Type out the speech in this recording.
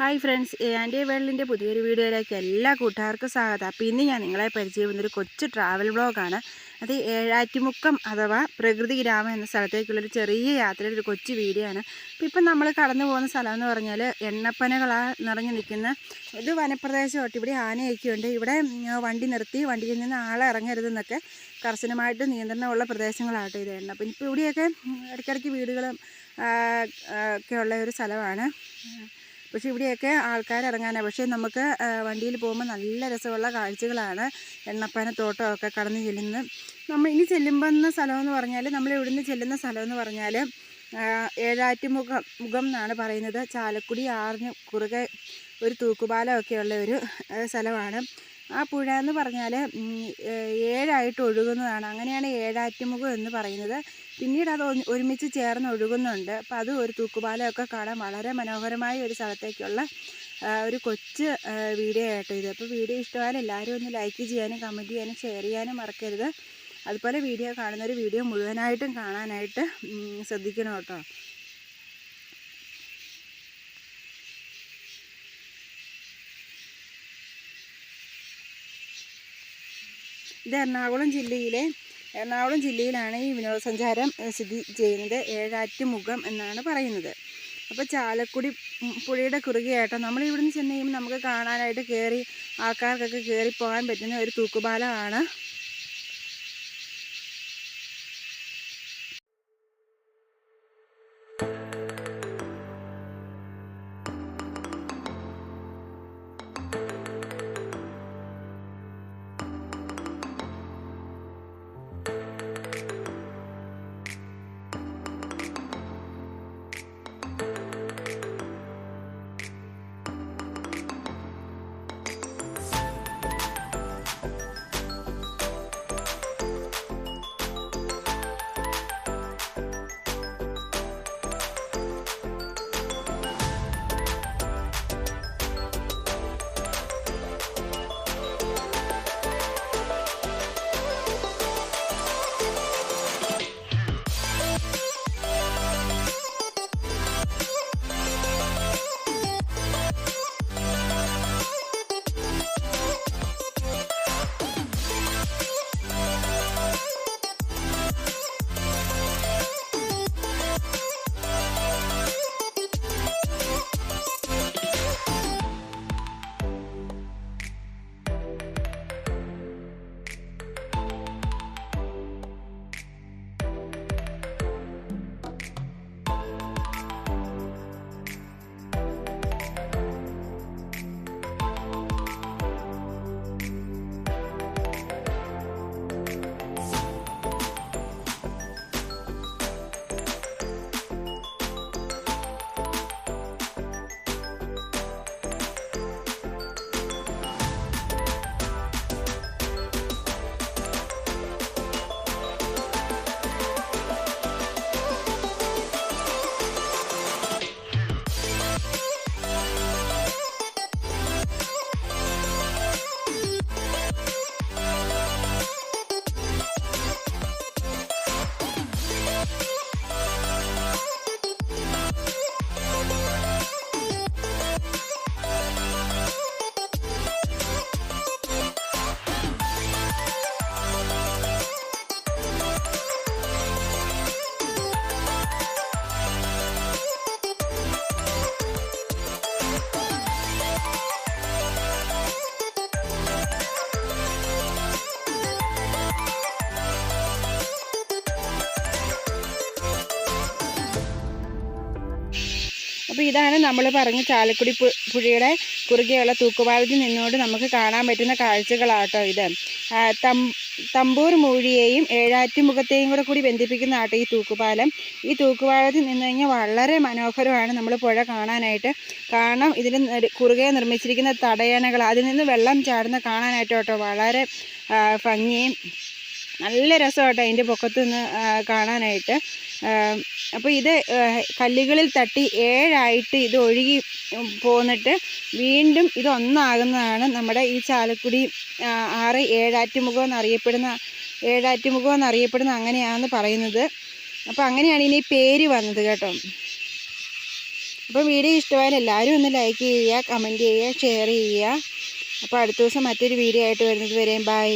Hi friends, എൻ്റെ വേൾഡിൻ്റെ പുതിയൊരു വീഡിയോയിലേക്ക് എല്ലാ കൂട്ടുകാർക്കും സ്വാഗതം. അപ്പോൾ ഇന്ന് ഞാൻ നിങ്ങളെ പരിചയപ്പെടുന്നൊരു കൊച്ചു ട്രാവൽ വ്ളോഗാണ്. അത് ഏഴാറ്റുമുക്കം അഥവാ പ്രകൃതി ഗ്രാമം എന്ന സ്ഥലത്തേക്കുള്ളൊരു ചെറിയ യാത്രയുടെ ഒരു കൊച്ചു വീഡിയോ ആണ്. അപ്പോൾ ഇപ്പം നമ്മൾ കടന്നു പോകുന്ന സ്ഥലം എന്ന് പറഞ്ഞാൽ എണ്ണപ്പനകളാണ് നിറഞ്ഞു നിൽക്കുന്ന ഇത് വനപ്രദേശമായിട്ട്. ഇവിടെ ആനയൊക്കെ ഉണ്ട്. ഇവിടെ വണ്ടി നിർത്തി വണ്ടിയിൽ നിന്ന് ആളെ ഇറങ്ങരുതെന്നൊക്കെ കർശനമായിട്ട് നിയന്ത്രണമുള്ള പ്രദേശങ്ങളാട്ടോ ഇത് എണ്ണ. അപ്പം ഇപ്പോൾ ഇവിടെയൊക്കെ ഇടയ്ക്കിടയ്ക്ക് വീടുകളും ഒക്കെ ഉള്ള ഒരു സ്ഥലമാണ്. പക്ഷേ ഇവിടെയൊക്കെ ആൾക്കാർ ഇറങ്ങാനാണ്. പക്ഷേ നമുക്ക് വണ്ടിയിൽ പോകുമ്പോൾ നല്ല രസമുള്ള കാഴ്ചകളാണ്. എണ്ണപ്പനത്തോട്ടമൊക്കെ കടന്ന് ചെല്ലുന്നത്. നമ്മൾ ഇനി ചെല്ലുമ്പോൾ സ്ഥലമെന്ന് പറഞ്ഞാൽ നമ്മൾ ഇവിടുന്ന് ചെല്ലുന്ന സ്ഥലമെന്ന് പറഞ്ഞാൽ ഏഴാറ്റുമുഖം എന്നാണ് പറയുന്നത്. ചാലക്കുടി ആറിന് കുറുകെ ഒരു തൂക്കുപാലമൊക്കെയുള്ള ഒരു സ്ഥലമാണ്. ആ പുഴ എന്ന് പറഞ്ഞാൽ 7 ഒഴുകുന്നതാണ്. അങ്ങനെയാണ് ഏഴാറ്റുമുഖം എന്ന് പറയുന്നത്. പിന്നീട് അത് ഒരുമിച്ച് ചേർന്ന് ഒഴുകുന്നുണ്ട്. അപ്പോൾ അത് ഒരു തൂക്കുപാലമൊക്കെ കാണാൻ വളരെ മനോഹരമായ ഒരു സ്ഥലത്തേക്കുള്ള ഒരു കൊച്ചു വീഡിയോ ആയിട്ട് ഇത്. അപ്പോൾ വീഡിയോ ഇഷ്ടമായാൽ എല്ലാവരും ഒന്ന് ലൈക്ക് ചെയ്യാനും കമൻറ്റ് ചെയ്യാനും ഷെയർ ചെയ്യാനും മറക്കരുത്. അതുപോലെ വീഡിയോ കാണുന്നൊരു വീഡിയോ മുഴുവനായിട്ടും കാണാനായിട്ട് ശ്രദ്ധിക്കണം കേട്ടോ. ഇത് എറണാകുളം ജില്ലയിലാണ് ഈ വിനോദസഞ്ചാരം സ്ഥിതി ചെയ്യുന്നത്. ഏഴാറ്റുമുഖം എന്നാണ് പറയുന്നത്. അപ്പോൾ ചാലക്കുടി പുഴയുടെ കുറുകെയായിട്ടോ നമ്മളിവിടുന്ന് ചെന്ന് കഴിയുമ്പോൾ നമുക്ക് കാണാനായിട്ട് ആൾക്കാർക്കൊക്കെ കയറി പോകാൻ പറ്റുന്ന ഒരു തൂക്കുപാലമാണ്. അപ്പോൾ ഇതാണ് നമ്മൾ പറഞ്ഞ ചാലക്കുടി പുഴയുടെ കുറുകെയുള്ള തൂക്കുപാലത്തിൽ നിന്നുകൊണ്ട് നമുക്ക് കാണാൻ പറ്റുന്ന കാഴ്ചകളാട്ടോ ഇത്. തമ്പൂർ മൂഴിയെയും ഏഴാറ്റുമുഖത്തെയും കൂടി ബന്ധിപ്പിക്കുന്ന ആട്ടോ ഈ തൂക്കുപാലം. ഈ തൂക്കുപാലത്തിൽ നിന്ന് കഴിഞ്ഞാൽ വളരെ മനോഹരമാണ് നമ്മൾ പുഴ കാണാനായിട്ട്. കാരണം ഇതിന് കുറുകെ നിർമ്മിച്ചിരിക്കുന്ന തടയണകൾ, അതിൽ നിന്ന് വെള്ളം ചാടുന്ന കാണാനായിട്ട് കേട്ടോ വളരെ ഭംഗിയും നല്ല രസമാട്ടോ അതിൻ്റെ പൊക്കത്ത് നിന്ന് കാണാനായിട്ട്. അപ്പോൾ ഇത് കല്ലുകളിൽ തട്ടി 7 ഇത് ഒഴുകി പോന്നിട്ട് വീണ്ടും ഇതൊന്നാകുന്നതാണ് നമ്മുടെ ഈ ചാലക്കുടി ആറ് ഏഴാറ്റുമുഖം എന്നറിയപ്പെടുന്ന അങ്ങനെയാണെന്ന് പറയുന്നത്. അപ്പോൾ അങ്ങനെയാണ് ഇനി പേര് വന്നത് കേട്ടോ. അപ്പോൾ വീഡിയോ ഇഷ്ടമായാലും എല്ലാവരും ഒന്ന് ലൈക്ക് ചെയ്യുക, കമൻറ്റ് ചെയ്യുക, ഷെയർ ചെയ്യുക. അപ്പോൾ അടുത്ത ദിവസം മറ്റൊരു വീഡിയോ ആയിട്ട് വരുന്നത് വരെയും ബൈ.